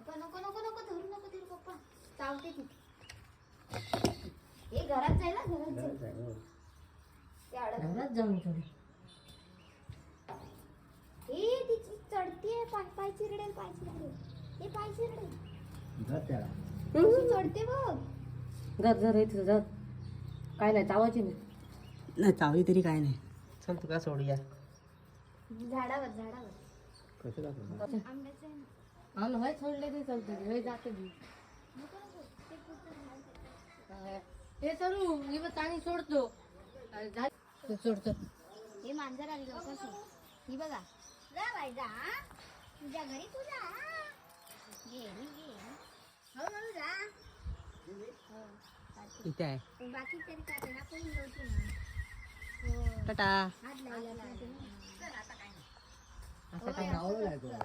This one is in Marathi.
पप्पा नको नको नको धरू पप्पा चावते ती. हे घरात जाईल ना घरात जाईल घरात जाऊन थोडी ए तिची चढतीये पाय चिरडेल हे पाय चिरडेल कशी चढते बघ. घर इथं जात काय नाही चावायची नाही चावली तरी काय नाही. चल तुका सोडूया. झाडावर कसं आंब्याचं आहे ना. आम्ही होय सोडले ते चालते होय जाते मी नको नको ते पुढचं झाड. ते चलू मी पण पाणी सोडतो सोडतो. हे मांजर आली लवकर सोड. ही बघा जा बाई जा तुझ्या घरी तू जा. घे हळूहळू जा. इथे आहे. बाकी तरी काय ना आपण नव्हती ना. टाटा. हात लावला असं काय नाव त्यांचं